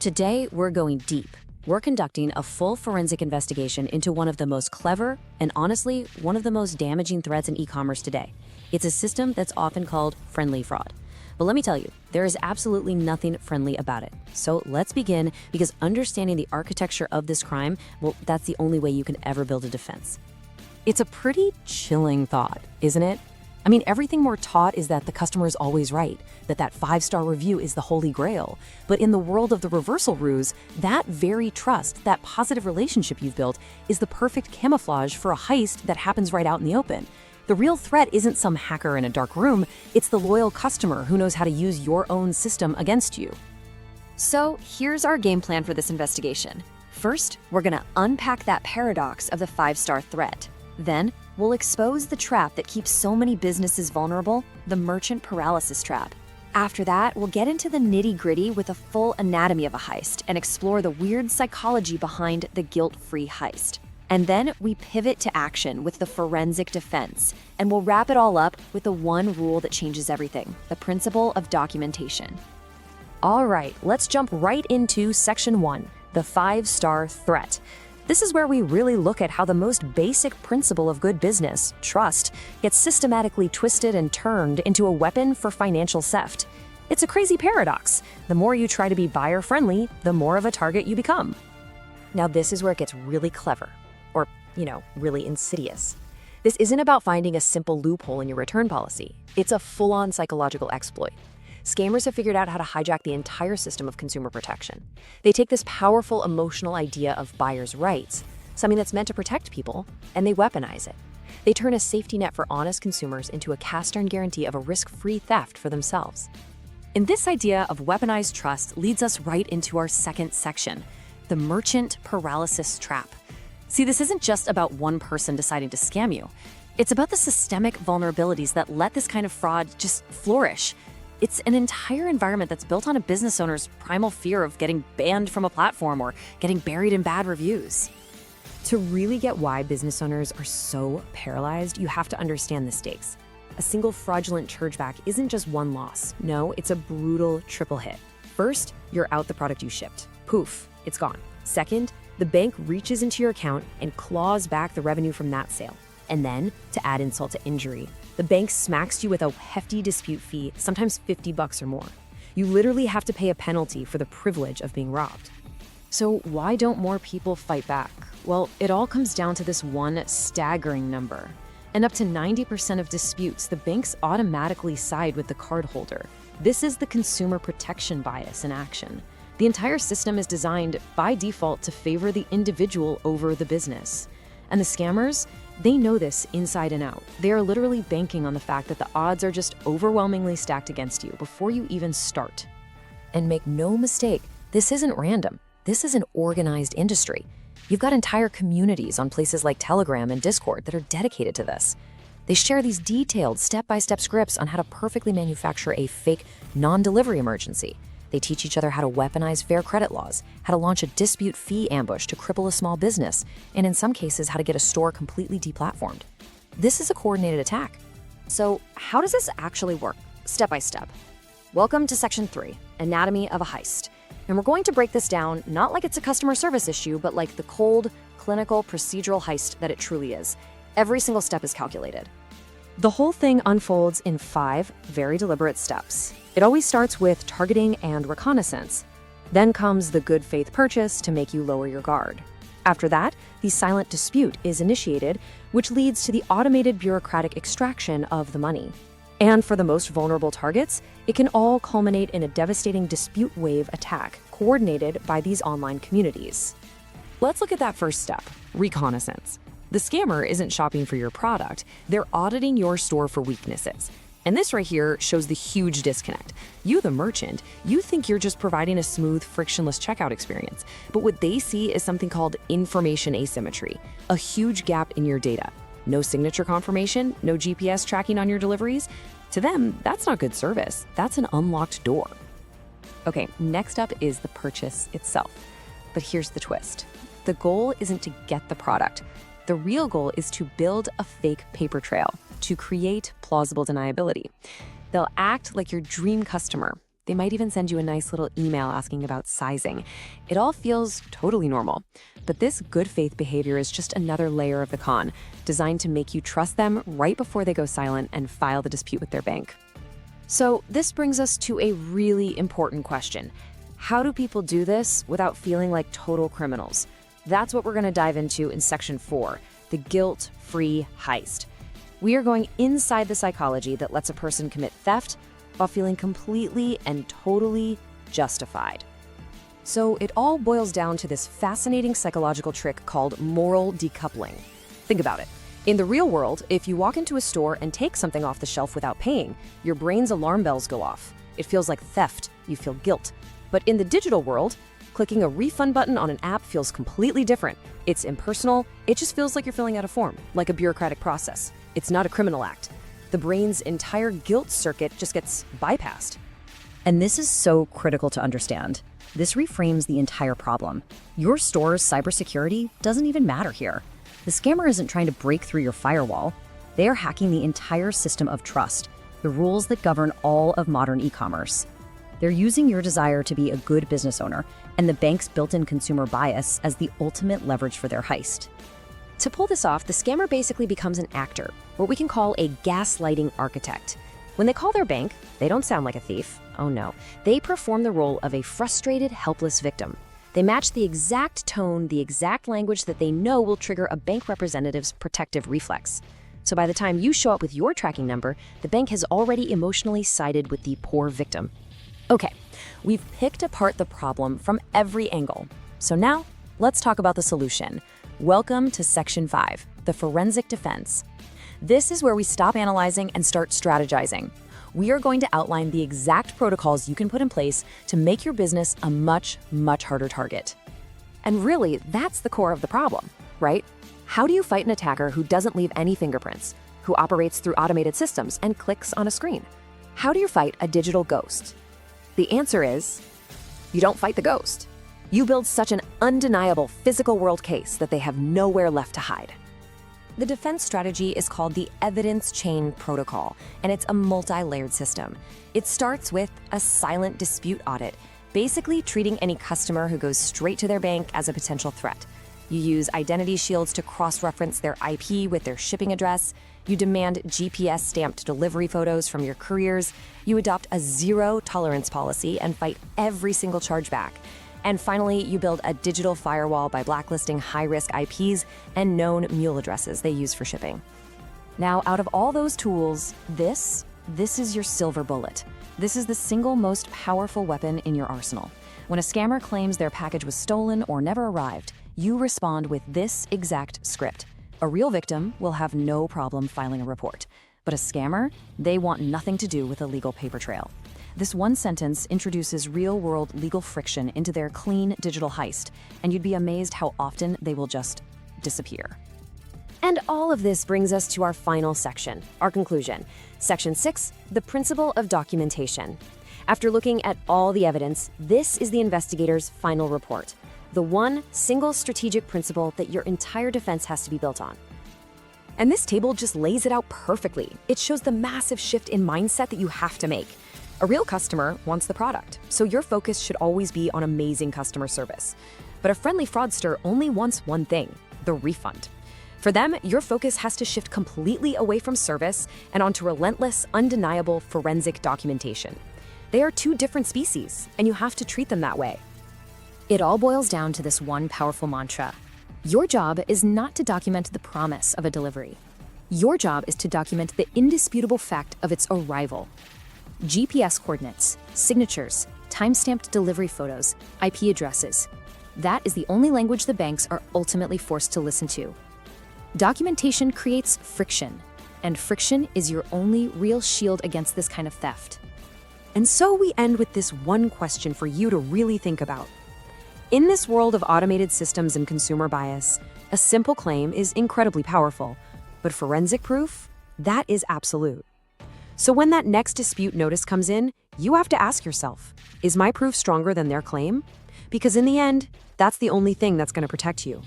Today, we're going deep. We're conducting a full forensic investigation into one of the most clever and honestly, one of the most damaging threats in e-commerce today. It's a system that's often called friendly fraud. But let me tell you, there is absolutely nothing friendly about it. So let's begin, because understanding the architecture of this crime, well, that's the only way you can ever build a defense. It's a pretty chilling thought, isn't it? I mean, everything we're taught is that the customer is always right, that 5-star review is the holy grail. But in the world of the reversal ruse, that very trust, that positive relationship you've built, is the perfect camouflage for a heist that happens right out in the open. The real threat isn't some hacker in a dark room, it's the loyal customer who knows how to use your own system against you. So here's our game plan for this investigation. First, we're gonna unpack that paradox of the 5-star threat. Then, we'll expose the trap that keeps so many businesses vulnerable, the merchant paralysis trap. After that, we'll get into the nitty-gritty with a full anatomy of a heist and explore the weird psychology behind the guilt-free heist. And then we pivot to action with the forensic defense, and we'll wrap it all up with the one rule that changes everything, the principle of documentation. All right, let's jump right into Section 1, the 5-star threat. This is where we really look at how the most basic principle of good business, trust, gets systematically twisted and turned into a weapon for financial theft. It's a crazy paradox. The more you try to be buyer-friendly, the more of a target you become. Now, this is where it gets really clever, or, really insidious. This isn't about finding a simple loophole in your return policy. It's a full-on psychological exploit. Scammers have figured out how to hijack the entire system of consumer protection. They take this powerful emotional idea of buyer's rights, something that's meant to protect people, and they weaponize it. They turn a safety net for honest consumers into a cast-iron guarantee of a risk-free theft for themselves. And this idea of weaponized trust leads us right into our second section, the merchant paralysis trap. See, this isn't just about one person deciding to scam you. It's about the systemic vulnerabilities that let this kind of fraud just flourish. It's an entire environment that's built on a business owner's primal fear of getting banned from a platform or getting buried in bad reviews. To really get why business owners are so paralyzed, you have to understand the stakes. A single fraudulent chargeback isn't just one loss. No, it's a brutal triple hit. First, you're out the product you shipped. Poof, it's gone. Second, the bank reaches into your account and claws back the revenue from that sale. And then, to add insult to injury, the bank smacks you with a hefty dispute fee, sometimes $50 or more. You literally have to pay a penalty for the privilege of being robbed. So why don't more people fight back? Well, it all comes down to this one staggering number. In up to 90% of disputes, the banks automatically side with the cardholder. This is the consumer protection bias in action. The entire system is designed by default to favor the individual over the business. And the scammers, they know this inside and out. They are literally banking on the fact that the odds are just overwhelmingly stacked against you before you even start. And make no mistake, this isn't random. This is an organized industry. You've got entire communities on places like Telegram and Discord that are dedicated to this. They share these detailed step-by-step scripts on how to perfectly manufacture a fake non-delivery emergency. They teach each other how to weaponize fair credit laws, how to launch a dispute fee ambush to cripple a small business, and in some cases, how to get a store completely deplatformed. This is a coordinated attack. So how does this actually work, step by step? Welcome to Section 3, Anatomy of a Heist. And we're going to break this down not like it's a customer service issue, but like the cold, clinical, procedural heist that it truly is. Every single step is calculated. The whole thing unfolds in 5 very deliberate steps. It always starts with targeting and reconnaissance. Then comes the good faith purchase to make you lower your guard. After that, the silent dispute is initiated, which leads to the automated bureaucratic extraction of the money. And for the most vulnerable targets, it can all culminate in a devastating dispute wave attack coordinated by these online communities. Let's look at that first step, reconnaissance. The scammer isn't shopping for your product, they're auditing your store for weaknesses. And this right here shows the huge disconnect. You, the merchant, you think you're just providing a smooth, frictionless checkout experience. But what they see is something called information asymmetry, a huge gap in your data. No signature confirmation, no GPS tracking on your deliveries. To them, that's not good service. That's an unlocked door. Okay, next up is the purchase itself. But here's the twist. The goal isn't to get the product. The real goal is to build a fake paper trail, to create plausible deniability. They'll act like your dream customer, They might even send you a nice little email asking about sizing. It all feels totally normal. But this good faith behavior is just another layer of the con, designed to make you trust them right before they go silent and file the dispute with their bank. So this brings us to a really important question. How do people do this without feeling like total criminals? That's what we're going to dive into in Section 4, the guilt-free heist. We are going inside the psychology that lets a person commit theft while feeling completely and totally justified. So it all boils down to this fascinating psychological trick called moral decoupling. Think about it. In the real world, if you walk into a store and take something off the shelf without paying, your brain's alarm bells go off. It feels like theft. You feel guilt. But in the digital world, clicking a refund button on an app feels completely different. It's impersonal. It just feels like you're filling out a form, like a bureaucratic process. It's not a criminal act. The brain's entire guilt circuit just gets bypassed. And this is so critical to understand. This reframes the entire problem. Your store's cybersecurity doesn't even matter here. The scammer isn't trying to break through your firewall. They are hacking the entire system of trust, the rules that govern all of modern e-commerce. They're using your desire to be a good business owner and the bank's built-in consumer bias as the ultimate leverage for their heist. To pull this off, the scammer basically becomes an actor, what we can call a gaslighting architect. When they call their bank, they don't sound like a thief. Oh no. They perform the role of a frustrated, helpless victim. They match the exact tone, the exact language that they know will trigger a bank representative's protective reflex. So by the time you show up with your tracking number, the bank has already emotionally sided with the poor victim. Okay, we've picked apart the problem from every angle. So now, let's talk about the solution. Welcome to Section 5, the forensic defense. This is where we stop analyzing and start strategizing. We are going to outline the exact protocols you can put in place to make your business a much, much harder target. And really, that's the core of the problem, right? How do you fight an attacker who doesn't leave any fingerprints, who operates through automated systems and clicks on a screen? How do you fight a digital ghost? The answer is, you don't fight the ghost. You build such an undeniable physical world case that they have nowhere left to hide. The defense strategy is called the evidence chain protocol, and it's a multi-layered system. It starts with a silent dispute audit, basically treating any customer who goes straight to their bank as a potential threat. You use identity shields to cross-reference their IP with their shipping address. You demand GPS-stamped delivery photos from your couriers. You adopt a zero-tolerance policy and fight every single chargeback. And finally, you build a digital firewall by blacklisting high-risk IPs and known mule addresses they use for shipping. Now, out of all those tools, this is your silver bullet. This is the single most powerful weapon in your arsenal. When a scammer claims their package was stolen or never arrived, you respond with this exact script. A real victim will have no problem filing a report. But a scammer, they want nothing to do with a legal paper trail. This one sentence introduces real-world legal friction into their clean digital heist, and you'd be amazed how often they will just disappear. And all of this brings us to our final section, our conclusion. Section 6, the principle of documentation. After looking at all the evidence, this is the investigator's final report. The one single strategic principle that your entire defense has to be built on. And this table just lays it out perfectly. It shows the massive shift in mindset that you have to make. A real customer wants the product, so your focus should always be on amazing customer service. But a friendly fraudster only wants one thing, the refund. For them, your focus has to shift completely away from service and onto relentless, undeniable forensic documentation. They are two different species, and you have to treat them that way. It all boils down to this one powerful mantra. Your job is not to document the promise of a delivery. Your job is to document the indisputable fact of its arrival. GPS coordinates, signatures, time-stamped delivery photos, IP addresses. That is the only language the banks are ultimately forced to listen to. Documentation creates friction, and friction is your only real shield against this kind of theft. And so we end with this one question for you to really think about. In this world of automated systems and consumer bias, a simple claim is incredibly powerful, but forensic proof, that is absolute. So when that next dispute notice comes in, you have to ask yourself, is my proof stronger than their claim? Because in the end, that's the only thing that's going to protect you.